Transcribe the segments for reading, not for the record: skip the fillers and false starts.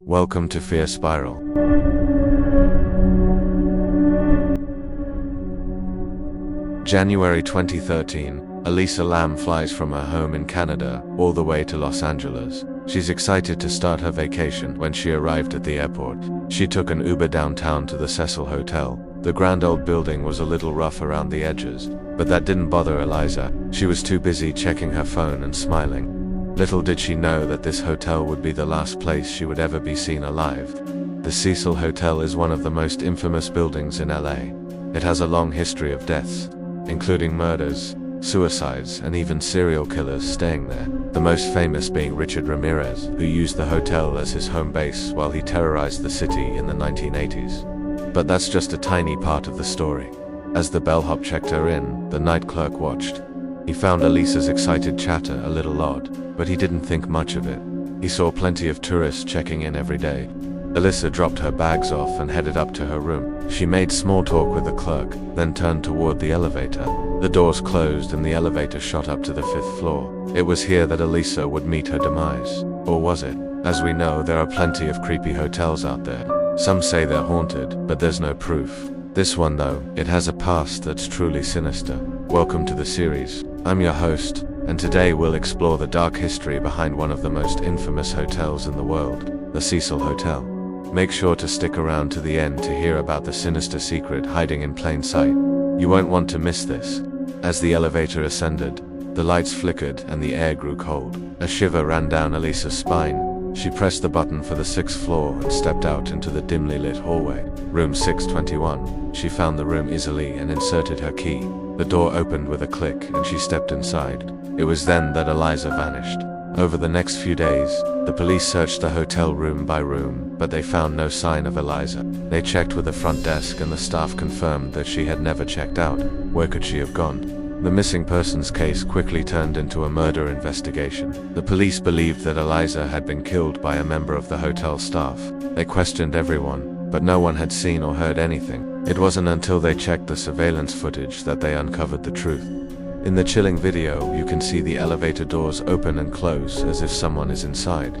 Welcome to Fear Spiral. January 2013, Elisa Lam flies from her home in Canada all the way to Los Angeles. She's excited to start her vacation. When she arrived at the airport, she took an Uber downtown to the Cecil Hotel. The grand old building was a little rough around the edges, but that didn't bother Elisa. She was too busy checking her phone and smiling. Little did she know that this hotel would be the last place she would ever be seen alive. The Cecil Hotel is one of the most infamous buildings in LA. It has a long history of deaths, including murders, suicides, and even serial killers staying there. The most famous being Richard Ramirez, who used the hotel as his home base while he terrorized the city in the 1980s. But that's just a tiny part of the story. As the bellhop checked her in, the night clerk watched. He found Elisa's excited chatter a little odd, but he didn't think much of it. He saw plenty of tourists checking in every day. Elisa dropped her bags off and headed up to her room. She made small talk with the clerk, then turned toward the elevator. The doors closed and the elevator shot up to the 5th floor. It was here that Elisa would meet her demise. Or was it? As we know, there are plenty of creepy hotels out there. Some say they're haunted, but there's no proof. This one though, it has a past that's truly sinister. Welcome to the series. I'm your host, and today we'll explore the dark history behind one of the most infamous hotels in the world, the Cecil Hotel. Make sure to stick around to the end to hear about the sinister secret hiding in plain sight. You won't want to miss this. As the elevator ascended, the lights flickered and the air grew cold. A shiver ran down Elisa's spine. She pressed the button for the 6th floor and stepped out into the dimly lit hallway. Room 621. She found the room easily and inserted her key. The door opened with a click and she stepped inside. It was then that Elisa vanished. Over the next few days, the police searched the hotel room by room, but they found no sign of Elisa. They checked with the front desk and the staff confirmed that she had never checked out. Where could she have gone? The missing persons case quickly turned into a murder investigation. The police believed that Elisa had been killed by a member of the hotel staff. They questioned everyone, but no one had seen or heard anything. It wasn't until they checked the surveillance footage that they uncovered the truth. In the chilling video, you can see the elevator doors open and close as if someone is inside.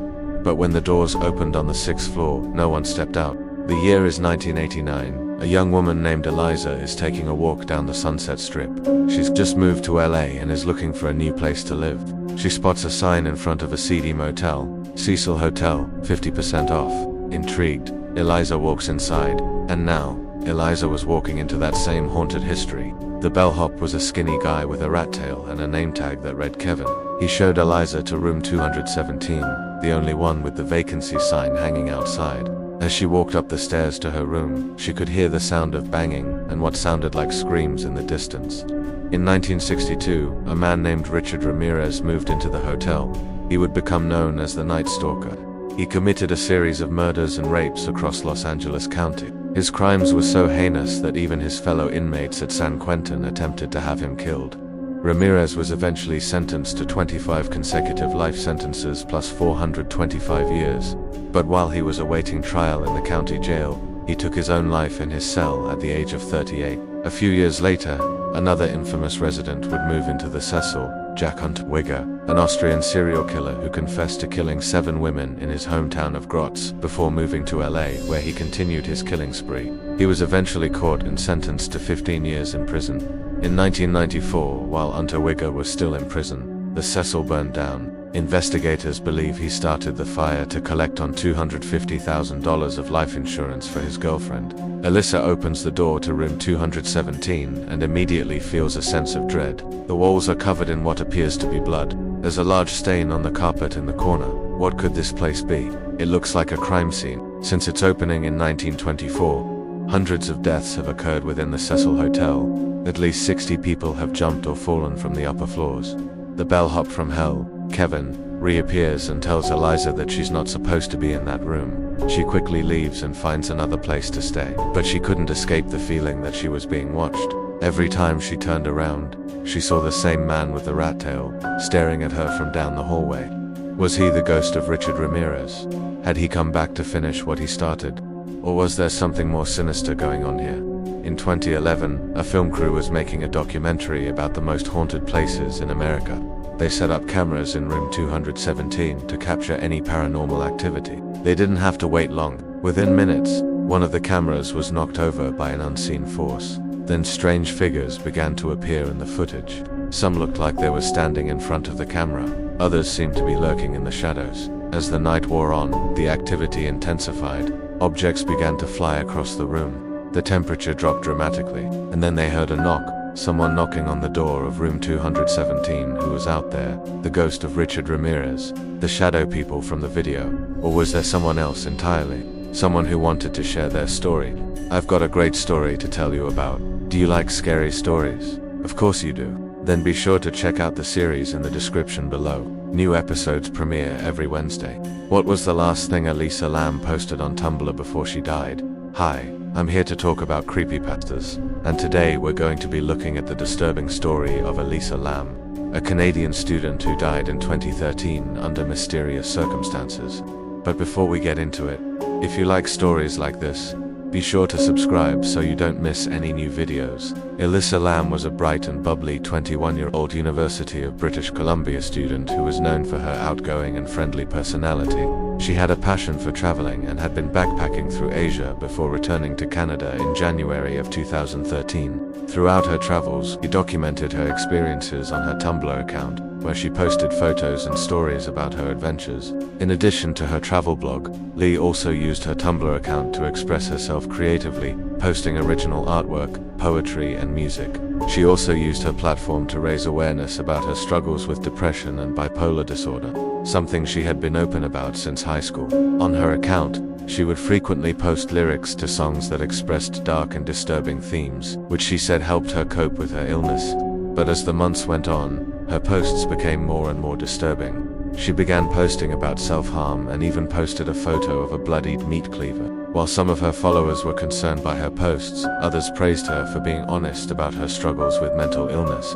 But when the doors opened on the 6th floor, no one stepped out. The year is 1989. A young woman named Elisa is taking a walk down the Sunset Strip. She's just moved to LA and is looking for a new place to live. She spots a sign in front of a seedy motel, Cecil Hotel, 50% off. Intrigued, Elisa walks inside, and now, Elisa was walking into that same haunted history. The bellhop was a skinny guy with a rat tail and a name tag that read Kevin. He showed Elisa to room 217, the only one with the vacancy sign hanging outside. As she walked up the stairs to her room, she could hear the sound of banging and what sounded like screams in the distance. In 1962, a man named Richard Ramirez moved into the hotel. He would become known as the Night Stalker. He committed a series of murders and rapes across Los Angeles County. His crimes were so heinous that even his fellow inmates at San Quentin attempted to have him killed. Ramirez was eventually sentenced to 25 consecutive life sentences plus 425 years. But while he was awaiting trial in the county jail, he took his own life in his cell at the age of 38. A few years later, another infamous resident would move into the Cecil, Jack Wigger, an Austrian serial killer who confessed to killing 7 women in his hometown of Graz before moving to LA, where he continued his killing spree. He was eventually caught and sentenced to 15 years in prison. In 1994, while Wigger was still in prison, the Cecil burned down. Investigators believe he started the fire to collect on $250,000 of life insurance for his girlfriend. Elisa opens the door to room 217 and immediately feels a sense of dread. The walls are covered in what appears to be blood. There's a large stain on the carpet in the corner. What could this place be? It looks like a crime scene. Since its opening in 1924, hundreds of deaths have occurred within the Cecil Hotel. At least 60 people have jumped or fallen from the upper floors. The bellhop from hell, Kevin, reappears and tells Elisa that she's not supposed to be in that room. She quickly leaves and finds another place to stay. But she couldn't escape the feeling that she was being watched. Every time she turned around, she saw the same man with the rat tail, staring at her from down the hallway. Was he the ghost of Richard Ramirez? Had he come back to finish what he started? Or was there something more sinister going on here? In 2011, a film crew was making a documentary about the most haunted places in America. They set up cameras in room 217 to capture any paranormal activity. They didn't have to wait long. Within minutes, one of the cameras was knocked over by an unseen force. Then strange figures began to appear in the footage. Some looked like they were standing in front of the camera. Others seemed to be lurking in the shadows. As the night wore on, the activity intensified. Objects began to fly across the room. The temperature dropped dramatically, and then they heard a knock. Someone knocking on the door of room 217. Who was out there? The ghost of Richard Ramirez, the shadow people from the video. Or was there someone else entirely? Someone who wanted to share their story. I've got a great story to tell you about. Do you like scary stories? Of course you do. Then be sure to check out the series in the description below. New episodes premiere every Wednesday. What was the last thing Elisa Lam posted on Tumblr before she died? Hi, I'm here to talk about creepypastas, and today we're going to be looking at the disturbing story of Elisa Lam, a Canadian student who died in 2013 under mysterious circumstances. But before we get into it, if you like stories like this, be sure to subscribe so you don't miss any new videos. Elisa Lam was a bright and bubbly 21-year-old University of British Columbia student who was known for her outgoing and friendly personality. She had a passion for traveling and had been backpacking through Asia before returning to Canada in January of 2013. Throughout her travels, she documented her experiences on her Tumblr account, where she posted photos and stories about her adventures. In addition to her travel blog, Lee also used her Tumblr account to express herself creatively, posting original artwork, poetry, and music. She also used her platform to raise awareness about her struggles with depression and bipolar disorder, something she had been open about since high school. On her account, she would frequently post lyrics to songs that expressed dark and disturbing themes, which she said helped her cope with her illness. But as the months went on, her posts became more and more disturbing. She began posting about self-harm and even posted a photo of a bloodied meat cleaver. While some of her followers were concerned by her posts, others praised her for being honest about her struggles with mental illness.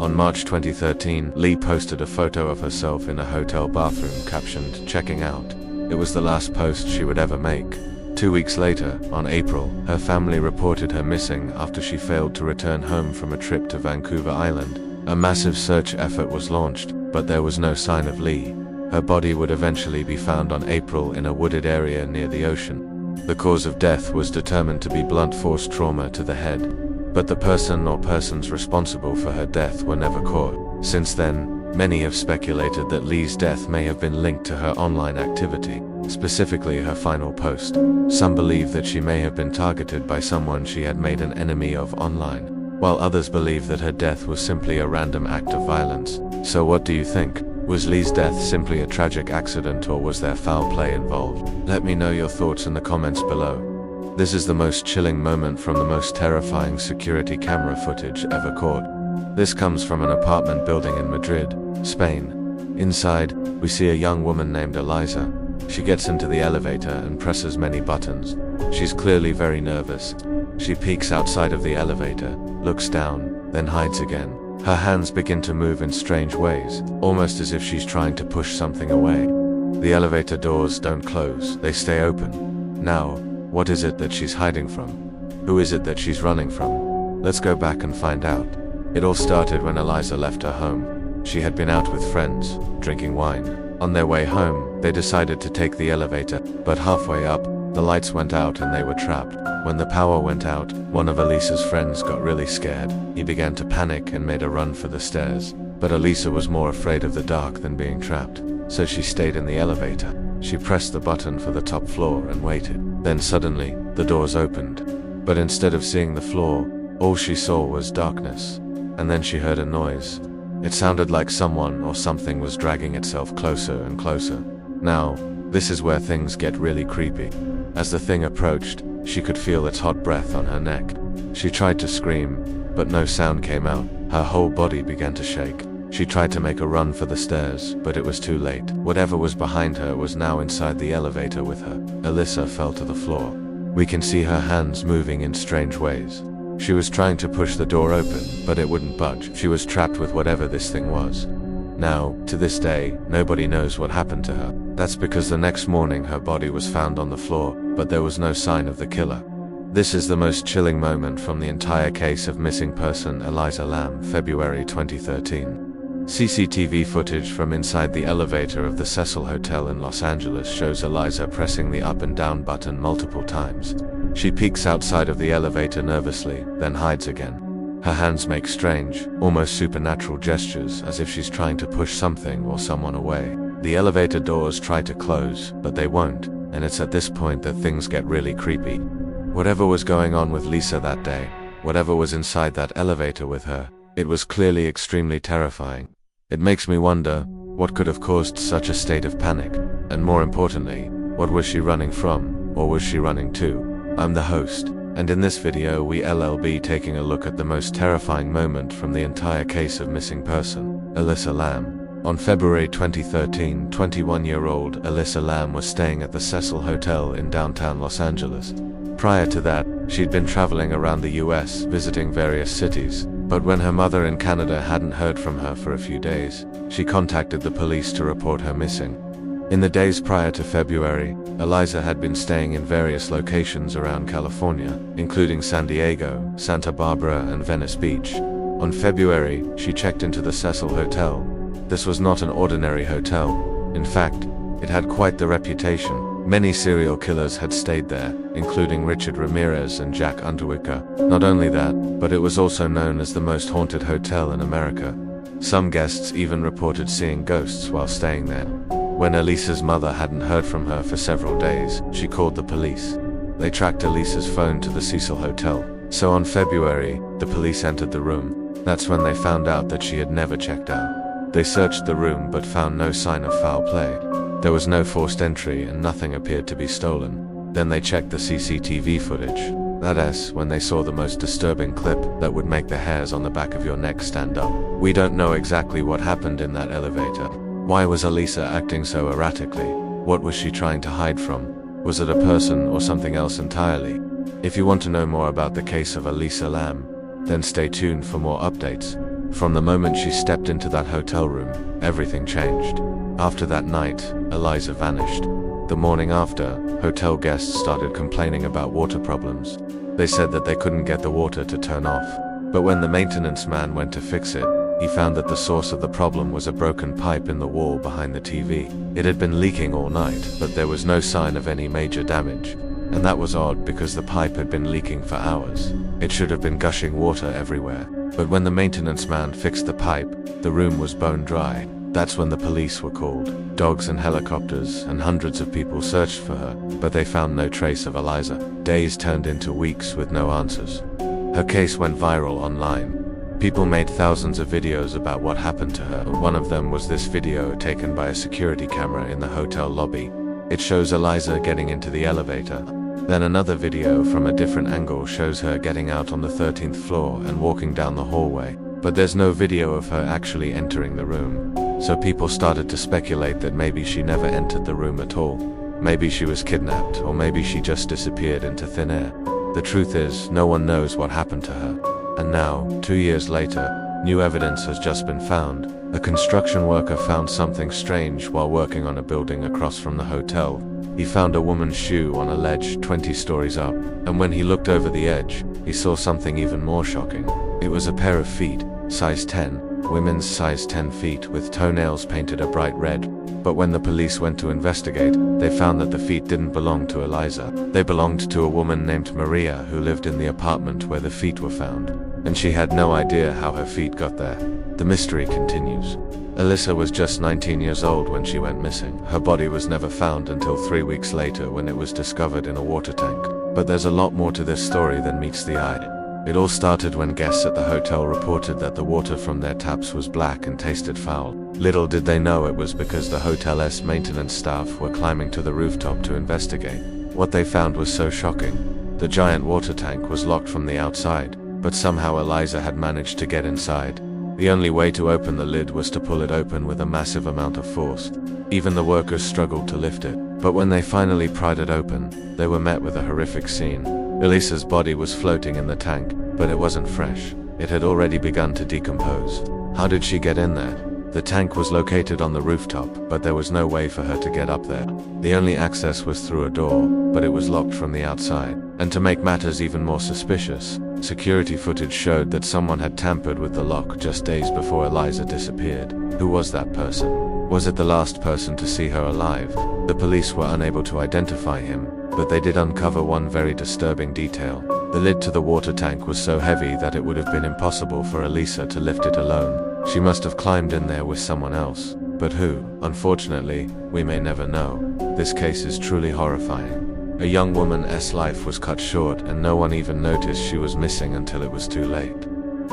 On March 2013, Lee posted a photo of herself in a hotel bathroom captioned, "Checking out." It was the last post she would ever make. 2 weeks later, on April, her family reported her missing after she failed to return home from a trip to Vancouver Island. A massive search effort was launched, but there was no sign of Lee. Her body would eventually be found on April in a wooded area near the ocean. The cause of death was determined to be blunt force trauma to the head, but the person or persons responsible for her death were never caught. Since then, many have speculated that Lee's death may have been linked to her online activity, specifically her final post. Some believe that she may have been targeted by someone she had made an enemy of online, while others believe that her death was simply a random act of violence. So what do you think? Was Lee's death simply a tragic accident, or was there foul play involved? Let me know your thoughts in the comments below. This is the most chilling moment from the most terrifying security camera footage ever caught. This comes from an apartment building in Madrid, Spain. Inside, we see a young woman named Elisa. She gets into the elevator and presses many buttons. She's clearly very nervous. She peeks outside of the elevator, looks down, then hides again. Her hands begin to move in strange ways, almost as if she's trying to push something away. The elevator doors don't close, they stay open. Now, what is it that she's hiding from? Who is it that she's running from? Let's go back and find out. It all started when Elisa left her home. She had been out with friends, drinking wine. On their way home, they decided to take the elevator, but halfway up, the lights went out and they were trapped. When the power went out, one of Elisa's friends got really scared. He began to panic and made a run for the stairs. But Elisa was more afraid of the dark than being trapped, so she stayed in the elevator. She pressed the button for the top floor and waited. Then suddenly, the doors opened. But instead of seeing the floor, all she saw was darkness. And then she heard a noise. It sounded like someone or something was dragging itself closer and closer. Now, this is where things get really creepy. As the thing approached, she could feel its hot breath on her neck. She tried to scream, but no sound came out. Her whole body began to shake. She tried to make a run for the stairs, but it was too late. Whatever was behind her was now inside the elevator with her. Elisa fell to the floor. We can see her hands moving in strange ways. She was trying to push the door open, but it wouldn't budge. She was trapped with whatever this thing was. Now, to this day, nobody knows what happened to her. That's because the next morning her body was found on the floor, but there was no sign of the killer. This is the most chilling moment from the entire case of missing person Elisa Lam, February 2013. CCTV footage from inside the elevator of the Cecil Hotel in Los Angeles shows Elisa pressing the up and down button multiple times. She peeks outside of the elevator nervously, then hides again. Her hands make strange, almost supernatural gestures as if she's trying to push something or someone away. The elevator doors try to close, but they won't, and it's at this point that things get really creepy. Whatever was going on with Lisa that day, whatever was inside that elevator with her, it was clearly extremely terrifying. It makes me wonder, what could have caused such a state of panic? And more importantly, what was she running from, or was she running to? I'm the host, and in this video we'll be taking a look at the most terrifying moment from the entire case of missing person, Elisa Lam. On February 2013, 21-year-old Elisa Lam was staying at the Cecil Hotel in downtown Los Angeles. Prior to that, she'd been traveling around the US, visiting various cities. But when her mother in Canada hadn't heard from her for a few days, she contacted the police to report her missing. In the days prior to February, Elisa had been staying in various locations around California, including San Diego, Santa Barbara, and Venice Beach. On February, she checked into the Cecil Hotel. This was not an ordinary hotel. In fact, it had quite the reputation. Many serial killers had stayed there, including Richard Ramirez and Jack Unterweger. Not only that, but it was also known as the most haunted hotel in America. Some guests even reported seeing ghosts while staying there. When Elisa's mother hadn't heard from her for several days, she called the police. They tracked Elisa's phone to the Cecil Hotel. So on February, the police entered the room. That's when they found out that she had never checked out. They searched the room but found no sign of foul play. There was no forced entry and nothing appeared to be stolen. Then they checked the CCTV footage. That is, when they saw the most disturbing clip that would make the hairs on the back of your neck stand up. We don't know exactly what happened in that elevator. Why was Elisa acting so erratically? What was she trying to hide from? Was it a person or something else entirely? If you want to know more about the case of Elisa Lam, then stay tuned for more updates. From the moment she stepped into that hotel room, everything changed. After that night, Elisa vanished. The morning after, hotel guests started complaining about water problems. They said that they couldn't get the water to turn off. But when the maintenance man went to fix it, he found that the source of the problem was a broken pipe in the wall behind the TV. It had been leaking all night, but there was no sign of any major damage. And that was odd because the pipe had been leaking for hours. It should have been gushing water everywhere. But when the maintenance man fixed the pipe, the room was bone dry. That's when the police were called. Dogs and helicopters and hundreds of people searched for her, but they found no trace of Elisa. Days turned into weeks with no answers. Her case went viral online. People made thousands of videos about what happened to her. One of them was this video taken by a security camera in the hotel lobby. It shows Elisa getting into the elevator. Then another video from a different angle shows her getting out on the 13th floor and walking down the hallway. But there's no video of her actually entering the room. So people started to speculate that maybe she never entered the room at all. Maybe she was kidnapped, or maybe she just disappeared into thin air. The truth is, no one knows what happened to her. And now, 2 years later, new evidence has just been found. A construction worker found something strange while working on a building across from the hotel. He found a woman's shoe on a ledge 20 stories up, and when he looked over the edge, he saw something even more shocking. It was a pair of feet, size 10, women's size 10 feet with toenails painted a bright red. But when the police went to investigate, they found that the feet didn't belong to Elisa. They belonged to a woman named Maria who lived in the apartment where the feet were found. And she had no idea how her feet got there. The mystery continues. Elisa was just 19 years old when she went missing. Her body was never found until 3 weeks later when it was discovered in a water tank. But there's a lot more to this story than meets the eye. It all started when guests at the hotel reported that the water from their taps was black and tasted foul. Little did they know it was because the hotel's maintenance staff were climbing to the rooftop to investigate. What they found was so shocking. The giant water tank was locked from the outside, but somehow Elisa had managed to get inside. The only way to open the lid was to pull it open with a massive amount of force. Even the workers struggled to lift it. But when they finally pried it open, they were met with a horrific scene. Elisa's body was floating in the tank, but it wasn't fresh. It had already begun to decompose. How did she get in there? The tank was located on the rooftop, but there was no way for her to get up there. The only access was through a door, but it was locked from the outside. And to make matters even more suspicious, Security footage showed that someone had tampered with the lock just days before Elisa disappeared. Who was that person? Was it the last person to see her alive? The police were unable to identify him, but they did uncover one very disturbing detail. The lid to the water tank was so heavy that it would have been impossible for Elisa to lift it alone. She must have climbed in there with someone else. But who? Unfortunately, we may never know. This case is truly horrifying. A young woman's life was cut short, and no one even noticed she was missing until it was too late.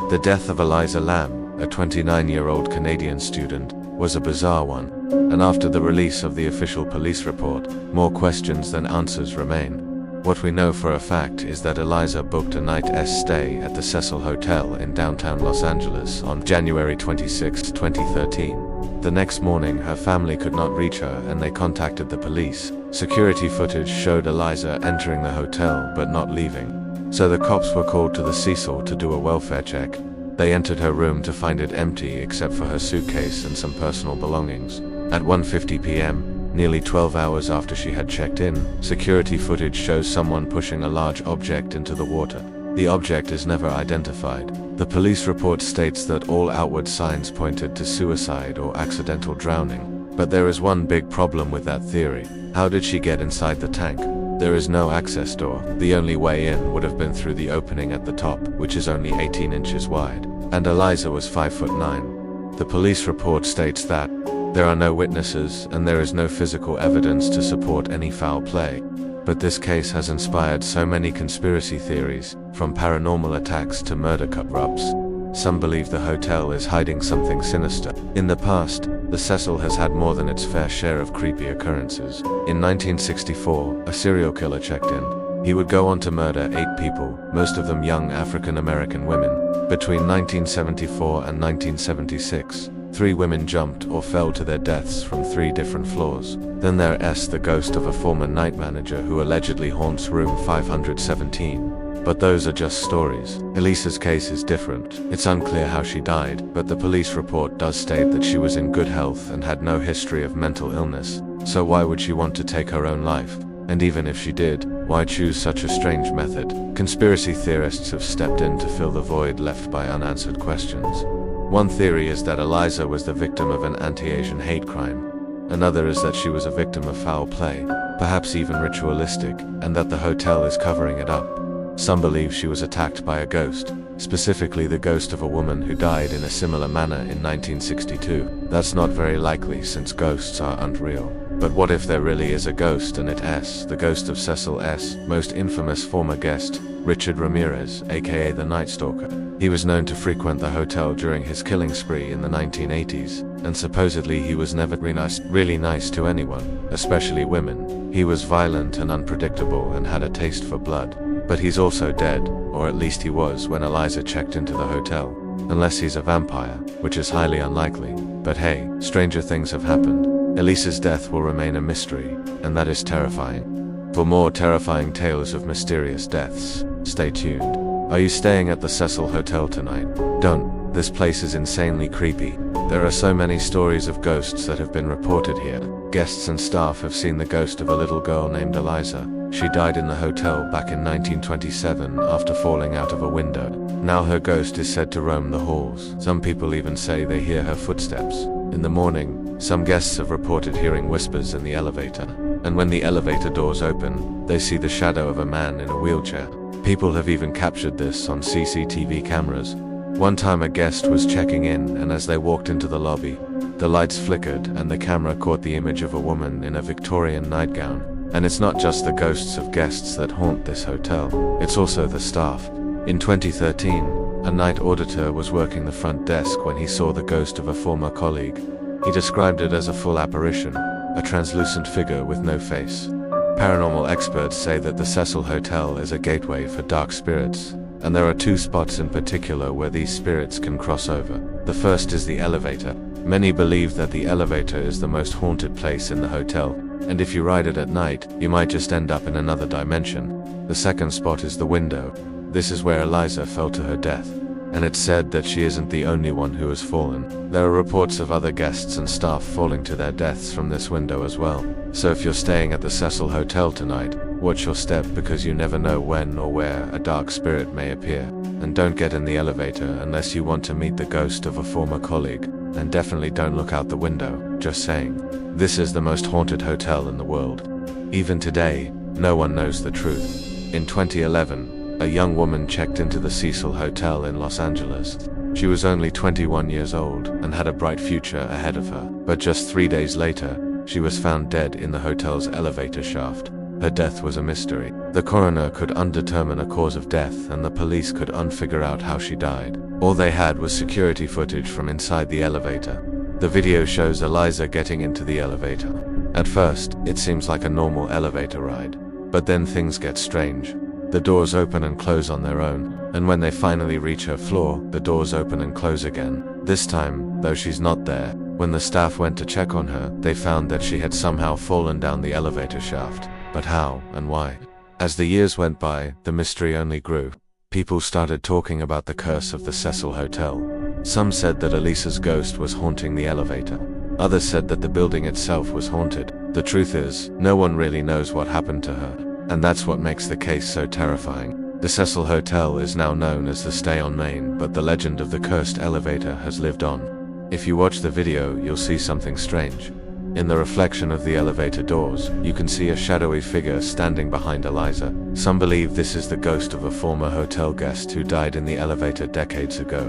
The death of Elisa Lam, a 29-year-old Canadian student, was a bizarre one, and after the release of the official police report, more questions than answers remain. What we know for a fact is that Elisa booked a night's stay at the Cecil Hotel in downtown Los Angeles on January 26, 2013. The next morning, her family could not reach her and they contacted the police. Security footage showed Elisa entering the hotel but not leaving. So the cops were called to the Cecil to do a welfare check. They entered her room to find it empty except for her suitcase and some personal belongings. At 1:50 p.m., nearly 12 hours after she had checked in, security footage shows someone pushing a large object into the water. The object is never identified. The police report states that all outward signs pointed to suicide or accidental drowning. But there is one big problem with that theory. How did she get inside the tank? There is no access door. The only way in would have been through the opening at the top, which is only 18 inches wide. And Elisa was 5'9". The police report states that there are no witnesses and there is no physical evidence to support any foul play. But this case has inspired so many conspiracy theories, from paranormal attacks to murder cover-ups. Some believe the hotel is hiding something sinister. In the past, the Cecil has had more than its fair share of creepy occurrences. In 1964, a serial killer checked in. He would go on to murder 8 people, most of them young African-American women. Between 1974 and 1976, 3 women jumped or fell to their deaths from 3 different floors. Then there's the ghost of a former night manager who allegedly haunts room 517. But those are just stories. Elisa's case is different. It's unclear how she died, but the police report does state that she was in good health and had no history of mental illness. So why would she want to take her own life? And even if she did, why choose such a strange method? Conspiracy theorists have stepped in to fill the void left by unanswered questions. One theory is that Elisa was the victim of an anti-Asian hate crime. Another is that she was a victim of foul play, perhaps even ritualistic, and that the hotel is covering it up. Some believe she was attacked by a ghost, specifically the ghost of a woman who died in a similar manner in 1962. That's not very likely since ghosts are unreal. But what if there really is a ghost and it's the ghost of Cecil's most infamous former guest, Richard Ramirez, aka the Night Stalker? He was known to frequent the hotel during his killing spree in the 1980s, and supposedly he was never really nice to anyone, especially women. He was violent and unpredictable and had a taste for blood. But he's also dead, or at least he was when Elisa checked into the hotel. Unless he's a vampire, which is highly unlikely. But hey, stranger things have happened. Elisa's death will remain a mystery, and that is terrifying. For more terrifying tales of mysterious deaths, stay tuned. Are you staying at the Cecil Hotel tonight? Don't. This place is insanely creepy. There are so many stories of ghosts that have been reported here. Guests and staff have seen the ghost of a little girl named Elisa. She died in the hotel back in 1927 after falling out of a window. Now her ghost is said to roam the halls. Some people even say they hear her footsteps. In the morning, some guests have reported hearing whispers in the elevator. And when the elevator doors open, they see the shadow of a man in a wheelchair. People have even captured this on CCTV cameras. One time a guest was checking in, and as they walked into the lobby, the lights flickered and the camera caught the image of a woman in a Victorian nightgown. And it's not just the ghosts of guests that haunt this hotel, it's also the staff. In 2013, a night auditor was working the front desk when he saw the ghost of a former colleague. He described it as a full apparition, a translucent figure with no face. Paranormal experts say that the Cecil Hotel is a gateway for dark spirits, and there are 2 spots in particular where these spirits can cross over. The first is the elevator. Many believe that the elevator is the most haunted place in the hotel, and if you ride it at night, you might just end up in another dimension. The second spot is the window. This is where Elisa fell to her death, and it's said that she isn't the only one who has fallen. There are reports of other guests and staff falling to their deaths from this window as well. So if you're staying at the Cecil Hotel tonight, Watch your step because you never know when or where a dark spirit may appear. And don't get in the elevator unless you want to meet the ghost of a former colleague. And definitely don't look out the window, just saying. This is the most haunted hotel in the world. Even today, no one knows the truth. In 2011, a young woman checked into the Cecil Hotel in Los Angeles. She was only 21 years old and had a bright future ahead of her. But just 3 days later, she was found dead in the hotel's elevator shaft. Her death was a mystery. The coroner could undetermine a cause of death, and the police could unfigure out how she died. All they had was security footage from inside the elevator. The video shows Elisa getting into the elevator. At first, it seems like a normal elevator ride. But then things get strange. The doors open and close on their own, and when they finally reach her floor, the doors open and close again. This time, though she's not there, when the staff went to check on her, they found that she had somehow fallen down the elevator shaft. But how and why? As the years went by, the mystery only grew. People started talking about the curse of the Cecil Hotel. Some said that Elisa's ghost was haunting the elevator. Others said that the building itself was haunted. The truth is, no one really knows what happened to her, and that's what makes the case so terrifying. The Cecil Hotel is now known as the Stay on Main, but the legend of the cursed elevator has lived on. If you watch the video, you'll see something strange. In the reflection of the elevator doors, you can see a shadowy figure standing behind Elisa. Some believe this is the ghost of a former hotel guest who died in the elevator decades ago.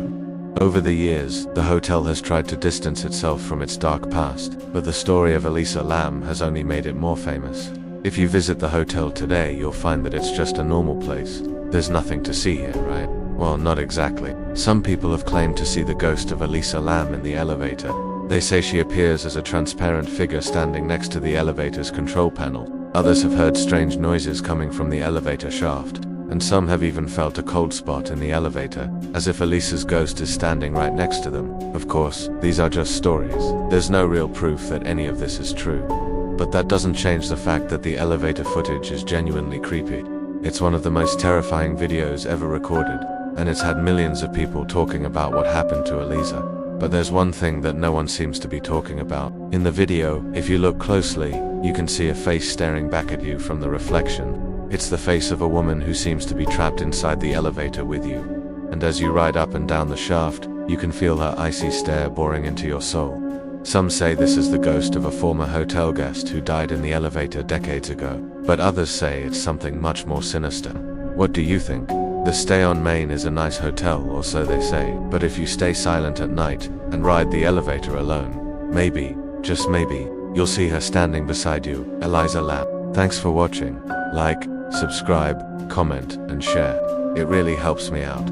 Over the years, the hotel has tried to distance itself from its dark past, but the story of Elisa Lam has only made it more famous. If you visit the hotel today, you'll find that it's just a normal place. There's nothing to see here, right? Well, not exactly. Some people have claimed to see the ghost of Elisa Lam in the elevator. They say she appears as a transparent figure standing next to the elevator's control panel. Others have heard strange noises coming from the elevator shaft, and some have even felt a cold spot in the elevator, as if Elisa's ghost is standing right next to them. Of course, these are just stories. There's no real proof that any of this is true. But that doesn't change the fact that the elevator footage is genuinely creepy. It's one of the most terrifying videos ever recorded, and it's had millions of people talking about what happened to Elisa. But there's one thing that no one seems to be talking about. In the video, if you look closely, you can see a face staring back at you from the reflection. It's the face of a woman who seems to be trapped inside the elevator with you. And as you ride up and down the shaft, you can feel her icy stare boring into your soul. Some say this is the ghost of a former hotel guest who died in the elevator decades ago, but others say it's something much more sinister. What do you think? The Stay on Main is a nice hotel, or so they say, but if you stay silent at night and ride the elevator alone, maybe, just maybe, you'll see her standing beside you, Elisa Lam. Thanks for watching. Like, subscribe, comment, and share. It really helps me out.